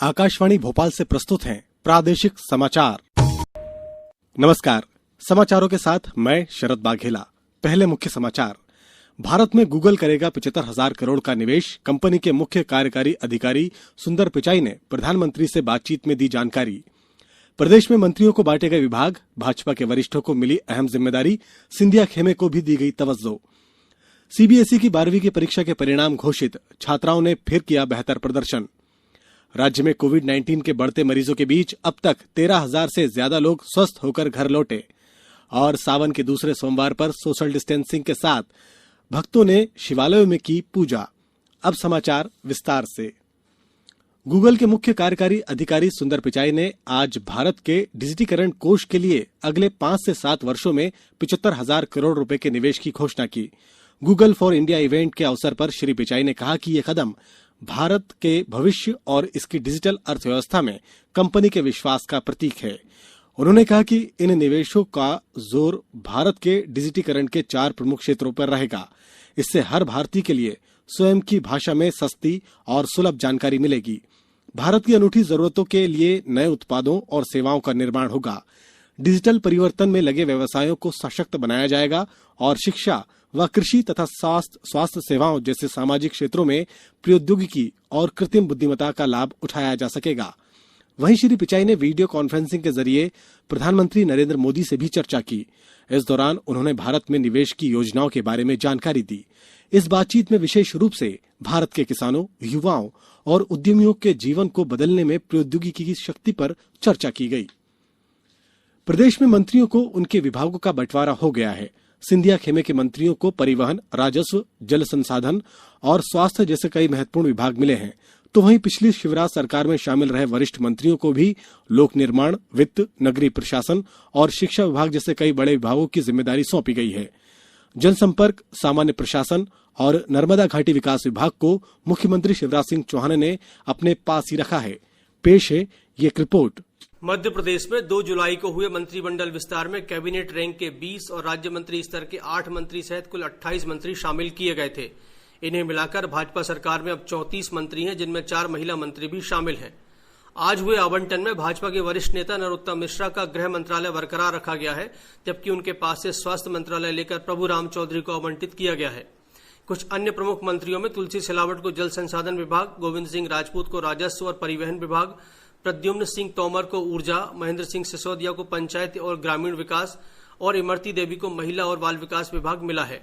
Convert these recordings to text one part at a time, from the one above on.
आकाशवाणी भोपाल से प्रस्तुत हैं प्रादेशिक समाचार। नमस्कार, समाचारों के साथ मैं शरद बाघेला। पहले मुख्य समाचार। भारत में गूगल करेगा 75,000 करोड़ का निवेश। कंपनी के मुख्य कार्यकारी अधिकारी सुंदर पिचाई ने प्रधानमंत्री से बातचीत में दी जानकारी। प्रदेश में मंत्रियों को बांटे गए विभाग। भाजपा के वरिष्ठों को मिली अहम जिम्मेदारी। सिंधिया खेमे को भी दी गई तवज्जो। सीबीएसई की 12वीं की परीक्षा के परिणाम घोषित। छात्राओं ने फिर किया बेहतर प्रदर्शन। राज्य में कोविड-19 के बढ़ते मरीजों के बीच अब तक 13,000 से ज्यादा लोग स्वस्थ होकर घर लौटे। और सावन के दूसरे सोमवार पर सोशल डिस्टेंसिंग के साथ भक्तों ने शिवालयों में की पूजा। अब समाचार विस्तार से। गूगल के मुख्य कार्यकारी अधिकारी सुंदर पिचाई ने आज भारत के डिजिटीकरण कोष के लिए अगले 5 से 7 वर्षों में 75,000 करोड़ रुपए के निवेश की घोषणा की। गूगल फॉर इंडिया इवेंट के अवसर पर श्री पिचाई ने कहा कि यह कदम भारत के भविष्य और इसकी डिजिटल अर्थव्यवस्था में कंपनी के विश्वास का प्रतीक है। उन्होंने कहा कि इन निवेशों का जोर भारत के डिजिटीकरण के 4 प्रमुख क्षेत्रों पर रहेगा। इससे हर भारतीय के लिए स्वयं की भाषा में सस्ती और सुलभ जानकारी मिलेगी। भारत की अनूठी जरूरतों के लिए नए उत्पादों और सेवाओं का निर्माण होगा। डिजिटल परिवर्तन में लगे व्यवसायों को सशक्त बनाया जाएगा और शिक्षा व कृषि तथा स्वास्थ्य सेवाओं जैसे सामाजिक क्षेत्रों में प्रौद्योगिकी और कृत्रिम बुद्धिमत्ता का लाभ उठाया जा सकेगा। वहीं श्री पिचाई ने वीडियो कॉन्फ्रेंसिंग के जरिए प्रधानमंत्री नरेंद्र मोदी से भी चर्चा की। इस दौरान उन्होंने भारत में निवेश की योजनाओं के बारे में जानकारी दी। इस बातचीत में विशेष रूप से भारत के किसानों, युवाओं और उद्यमियों के जीवन को बदलने में प्रौद्योगिकी की शक्ति पर चर्चा की गई। प्रदेश में मंत्रियों को उनके विभागों का बंटवारा हो गया है। सिंधिया खेमे के मंत्रियों को परिवहन, राजस्व, जल संसाधन और स्वास्थ्य जैसे कई महत्वपूर्ण विभाग मिले हैं, तो वहीं पिछली शिवराज सरकार में शामिल रहे वरिष्ठ मंत्रियों को भी लोक निर्माण, वित्त, नगरीय प्रशासन और शिक्षा विभाग जैसे कई बड़े विभागों की जिम्मेदारी सौंपी गई है। जनसंपर्क, सामान्य प्रशासन और नर्मदा घाटी विकास विभाग को मुख्यमंत्री शिवराज सिंह चौहान ने अपने पास ही रखा है। पेश है ये रिपोर्ट। मध्य प्रदेश में 2 जुलाई को हुए मंत्रिमंडल विस्तार में कैबिनेट रैंक के 20 और राज्य मंत्री स्तर के 8 मंत्री सहित कुल 28 मंत्री शामिल किए गए थे। इन्हें मिलाकर भाजपा सरकार में अब 34 मंत्री हैं, जिनमें 4 महिला मंत्री भी शामिल हैं। आज हुए आवंटन में भाजपा के वरिष्ठ नेता नरोत्तम मिश्रा का गृह मंत्रालय बरकरार रखा गया है, जबकि उनके पास से स्वास्थ्य मंत्रालय लेकर प्रभुराम चौधरी को आवंटित किया गया है। कुछ अन्य प्रमुख मंत्रियों में तुलसी सिलावट को जल संसाधन विभाग, गोविंद सिंह राजपूत को राजस्व और परिवहन विभाग, प्रद्युम्न सिंह तोमर को ऊर्जा, महेंद्र सिंह सिसोदिया को पंचायत और ग्रामीण विकास और इमरती देवी को महिला और बाल विकास विभाग मिला है।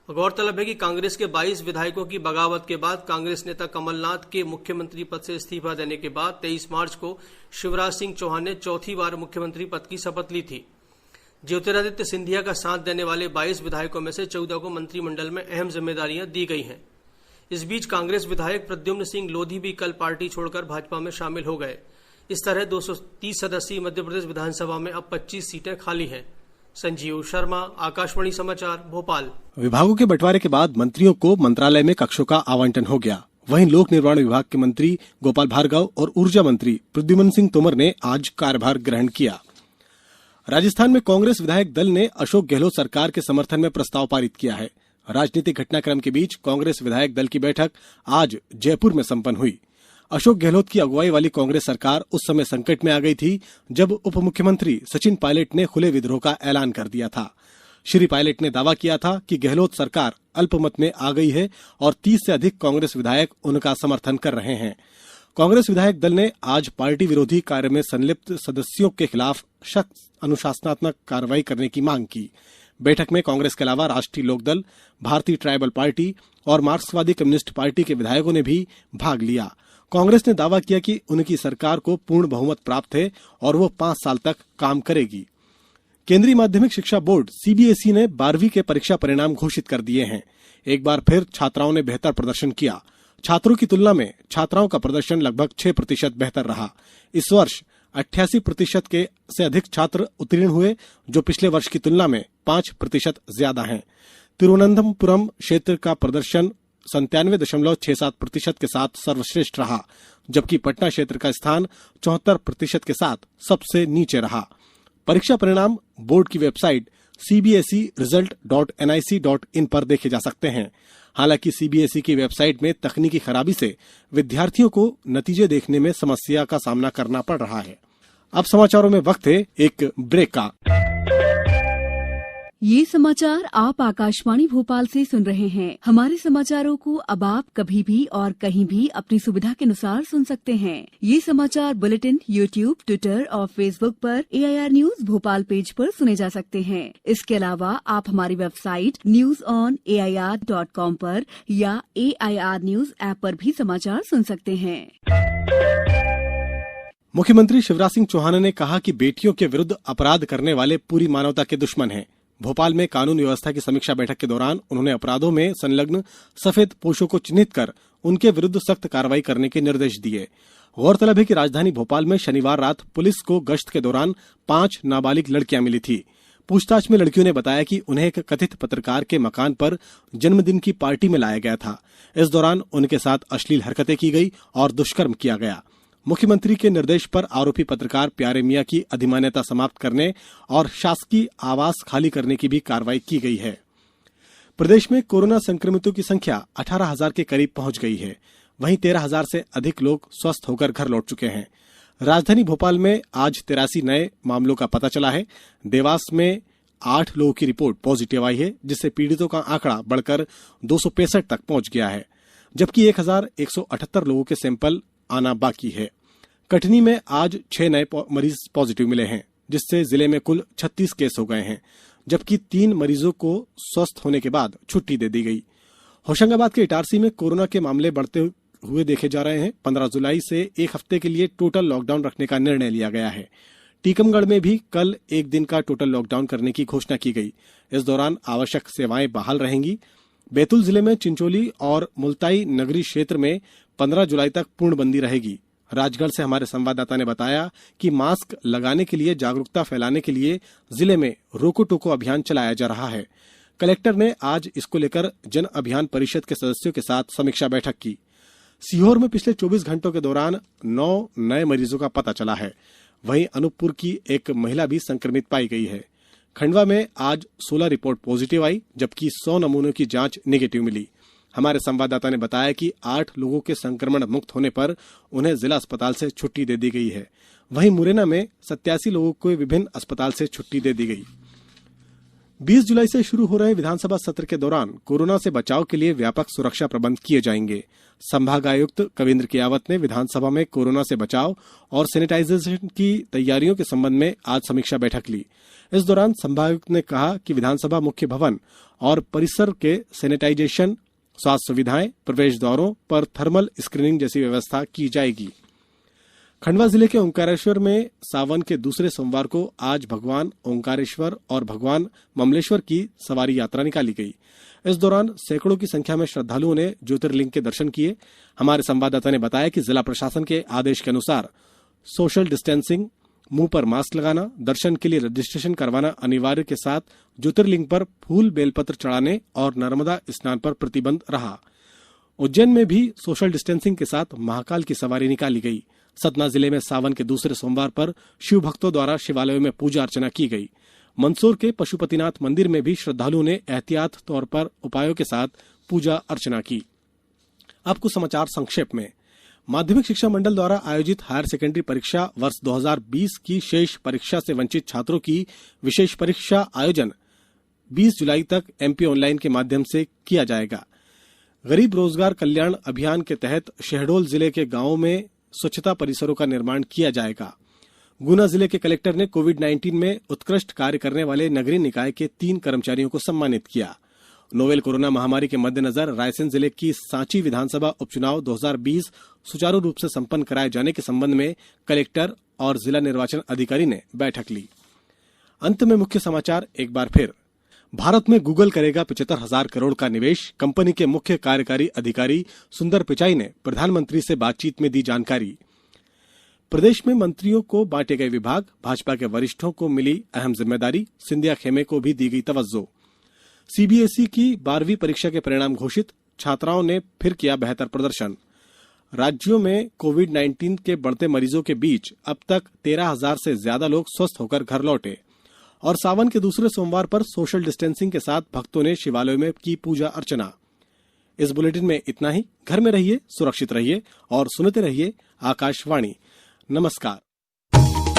गौरतलब है कि कांग्रेस के 22 विधायकों की बगावत के बाद कांग्रेस नेता कमलनाथ के मुख्यमंत्री पद से इस्तीफा देने के बाद 23 मार्च को शिवराज सिंह चौहान ने चौथी बार मुख्यमंत्री पद की शपथ ली थी। ज्योतिरादित्य सिंधिया का साथ देने वाले 22 विधायकों में से 14 को मंत्रिमंडल में अहम जिम्मेदारियां दी गई हैं। इस बीच कांग्रेस विधायक प्रद्युम्न सिंह लोधी भी कल पार्टी छोड़कर भाजपा में शामिल हो गए। इस तरह 230 सदस्यीय मध्य प्रदेश विधानसभा में अब 25 सीटें खाली हैं। संजीव शर्मा, आकाशवाणी समाचार, भोपाल। विभागों के बंटवारे के बाद मंत्रियों को मंत्रालय में कक्षों का आवंटन हो गया। वहीं लोक निर्माण विभाग के मंत्री गोपाल भार्गव और ऊर्जा मंत्री प्रद्युम्न सिंह तोमर ने आज कार्यभार ग्रहण किया। राजस्थान में कांग्रेस विधायक दल ने अशोक गहलोत सरकार के समर्थन में प्रस्ताव पारित किया है। राजनीतिक घटनाक्रम के बीच कांग्रेस विधायक दल की बैठक आज जयपुर में संपन्न हुई। अशोक गहलोत की अगुवाई वाली कांग्रेस सरकार उस समय संकट में आ गई थी जब उप मुख्यमंत्री सचिन पायलट ने खुले विद्रोह का ऐलान कर दिया था। श्री पायलट ने दावा किया था कि गहलोत सरकार अल्पमत में आ गई है और 30 से अधिक कांग्रेस विधायक उनका समर्थन कर रहे हैं। कांग्रेस विधायक दल ने आज पार्टी विरोधी कार्य में संलिप्त सदस्यों के खिलाफ सख्त अनुशासनात्मक कार्रवाई करने की मांग की। बैठक में कांग्रेस के अलावा राष्ट्रीय लोकदल, भारतीय ट्राइबल पार्टी और मार्क्सवादी कम्युनिस्ट पार्टी के विधायकों ने भी भाग लिया। कांग्रेस ने दावा किया कि उनकी सरकार को पूर्ण बहुमत प्राप्त है और वो 5 साल तक काम करेगी। केंद्रीय माध्यमिक शिक्षा बोर्ड सीबीएसई ने 12वीं के परीक्षा परिणाम घोषित कर दिए हैं। एक बार फिर छात्राओं ने बेहतर प्रदर्शन किया। छात्रों की तुलना में छात्राओं का प्रदर्शन लगभग 6% बेहतर रहा। इस वर्ष 88% से अधिक छात्र उत्तीर्ण हुए, जो पिछले वर्ष की तुलना में 5% ज्यादा हैं। तिरुवनंतपुरम क्षेत्र का प्रदर्शन 97.67% के साथ सर्वश्रेष्ठ रहा, जबकि पटना क्षेत्र का स्थान 74% के साथ सबसे नीचे रहा। परीक्षा परिणाम बोर्ड की वेबसाइट cbseresult.nic.in पर देखे जा सकते हैं। हालांकि सीबीएसई की वेबसाइट में तकनीकी खराबी से विद्यार्थियों को नतीजे देखने में समस्या का सामना करना पड़ रहा है। अब समाचारों में वक्त है एक ब्रेक का। ये समाचार आप आकाशवाणी भोपाल से सुन रहे हैं। हमारे समाचारों को अब आप कभी भी और कहीं भी अपनी सुविधा के अनुसार सुन सकते हैं। ये समाचार बुलेटिन यूट्यूब, ट्विटर और फेसबुक पर AIR न्यूज भोपाल पेज पर सुने जा सकते हैं। इसके अलावा आप हमारी वेबसाइट newsonair.com पर या AIR न्यूज ऐप पर भी समाचार सुन सकते हैं। मुख्यमंत्री शिवराज सिंह चौहान ने कहा कि बेटियों के विरुद्ध अपराध करने वाले पूरी मानवता के दुश्मन हैं। भोपाल में कानून व्यवस्था की समीक्षा बैठक के दौरान उन्होंने अपराधों में संलग्न सफेद पोशों को चिन्हित कर उनके विरुद्ध सख्त कार्रवाई करने के निर्देश दिए। गौरतलब है कि राजधानी भोपाल में शनिवार रात पुलिस को गश्त के दौरान 5 नाबालिग लड़कियां मिली थी। पूछताछ में लड़कियों ने बताया कि उन्हें एक कथित पत्रकार के मकान पर जन्मदिन की पार्टी में लाया गया था। इस दौरान उनके साथ अश्लील हरकतें की गई और दुष्कर्म किया गया। मुख्यमंत्री के निर्देश पर आरोपी पत्रकार प्यारे मियां की अधिमान्यता समाप्त करने और शासकीय आवास खाली करने की भी कार्रवाई की गई है। प्रदेश में कोरोना संक्रमितों की संख्या 18,000 के करीब पहुंच गई है। वहीं 13,000 से अधिक लोग स्वस्थ होकर घर लौट चुके हैं। राजधानी भोपाल में आज 83 नए मामलों का पता चला है। देवास में 8 लोगों की रिपोर्ट पॉजिटिव आई है, जिससे पीड़ितों का आंकड़ा बढ़कर 265 तक पहुंच गया है, जबकि 1,178 लोगों के सैंपल आना बाकी है। कटनी में आज 6 नए मरीज पॉजिटिव मिले हैं, जिससे जिले में कुल 36 केस हो गए हैं, जबकि 3 मरीजों को स्वस्थ होने के बाद छुट्टी दे दी गई। होशंगाबाद के इटारसी में कोरोना के मामले बढ़ते हुए देखे जा रहे हैं। 15 जुलाई से एक हफ्ते के लिए टोटल लॉकडाउन रखने का निर्णय लिया गया है। टीकमगढ़ में भी कल एक दिन का टोटल लॉकडाउन करने की घोषणा की गई। इस दौरान आवश्यक सेवाएं बहाल रहेंगी। बैतूल जिले में चिंचोली और मुल्ताई नगरी क्षेत्र में 15 जुलाई तक पूर्णबंदी रहेगी। राजगढ़ से हमारे संवाददाता ने बताया कि मास्क लगाने के लिए जागरूकता फैलाने के लिए जिले में रोको टोको अभियान चलाया जा रहा है। कलेक्टर ने आज इसको लेकर जन अभियान परिषद के सदस्यों के साथ समीक्षा बैठक की। सीहोर में पिछले 24 घंटों के दौरान 9 नए मरीजों का पता चला है। वहीं अनूपपुर की एक महिला भी संक्रमित पाई गई है। खंडवा में आज 16 रिपोर्ट पॉजिटिव आई, जबकि 100 नमूनों की जांच नेगेटिव मिली। हमारे संवाददाता ने बताया कि 8 लोगों के संक्रमण मुक्त होने पर उन्हें जिला अस्पताल से छुट्टी दे दी गई है। वहीं मुरैना में 87 लोगों को विभिन्न अस्पताल से छुट्टी दे दी गई। 20 जुलाई से शुरू हो रहे विधानसभा सत्र के दौरान कोरोना से बचाव के लिए व्यापक सुरक्षा प्रबंध किए जाएंगे। संभागायुक्त कविंद्र कियावत ने विधानसभा में कोरोना से बचाव और सैनिटाइजेशन की तैयारियों के संबंध में आज समीक्षा बैठक ली। इस दौरान संभागायुक्त ने कहा कि विधानसभा मुख्य भवन और परिसर के सैनिटाइजेशन, स्वास्थ्य सुविधाएं, प्रवेश द्वारों पर थर्मल स्क्रीनिंग जैसी व्यवस्था की जाएगी। खंडवा जिले के ओंकारेश्वर में सावन के दूसरे सोमवार को आज भगवान ओंकारेश्वर और भगवान ममलेश्वर की सवारी यात्रा निकाली गई। इस दौरान सैकड़ों की संख्या में श्रद्धालुओं ने ज्योतिर्लिंग के दर्शन किए। हमारे संवाददाता ने बताया कि जिला प्रशासन के आदेश के अनुसार सोशल डिस्टेंसिंग, मुंह पर मास्क लगाना, दर्शन के लिए रजिस्ट्रेशन करवाना अनिवार्य के साथ ज्योतिर्लिंग पर फूल बेलपत्र चढ़ाने और नर्मदा स्नान पर प्रतिबंध रहा। उज्जैन में भी सोशल डिस्टेंसिंग के साथ महाकाल की सवारी निकाली गई। सतना जिले में सावन के दूसरे सोमवार पर शिव भक्तों द्वारा शिवालयों में पूजा अर्चना की गई। मंदसौर के पशुपतिनाथ मंदिर में भी श्रद्धालुओं ने एहतियात तौर पर उपायों के साथ पूजा अर्चना की। अब कुछ समाचार संक्षेप में। माध्यमिक शिक्षा मंडल द्वारा आयोजित हायर सेकेंडरी परीक्षा वर्ष 2020 की शेष परीक्षा से वंचित छात्रों की विशेष परीक्षा आयोजन 20 जुलाई तक एमपी ऑनलाइन के माध्यम से किया जाएगा। गरीब रोजगार कल्याण अभियान के तहत शहडोल जिले के गांवों में स्वच्छता परिसरों का निर्माण किया जाएगा। गुना जिले के कलेक्टर ने कोविड-19 में उत्कृष्ट कार्य करने वाले नगरीय निकाय के 3 कर्मचारियों को सम्मानित किया। नोवेल कोरोना महामारी के मद्देनजर रायसेन जिले की सांची विधानसभा उपचुनाव 2020 सुचारू रूप से संपन्न कराए जाने के संबंध में कलेक्टर और जिला निर्वाचन अधिकारी ने बैठक ली। अंत में मुख्य समाचार एक बार फिर। भारत में गूगल करेगा 75,000 करोड़ का निवेश, कंपनी के मुख्य कार्यकारी अधिकारी सुंदर पिचाई ने प्रधानमंत्री से बातचीत में दी जानकारी। प्रदेश में मंत्रियों को बांटे गए विभाग, भाजपा के वरिष्ठों को मिली अहम जिम्मेदारी, सिंधिया खेमे को भी दी गई तवज्जो। सीबीएसई की 12वीं परीक्षा के परिणाम घोषित, छात्राओं ने फिर किया बेहतर प्रदर्शन। राज्यों में कोविड-19 के बढ़ते मरीजों के बीच अब तक 13,000 से ज्यादा लोग स्वस्थ होकर घर लौटे। और सावन के दूसरे सोमवार पर सोशल डिस्टेंसिंग के साथ भक्तों ने शिवालयों में की पूजा अर्चना। इस बुलेटिन में इतना ही। घर में रहिए, सुरक्षित रहिए और सुनते रहिए आकाशवाणी। नमस्कार।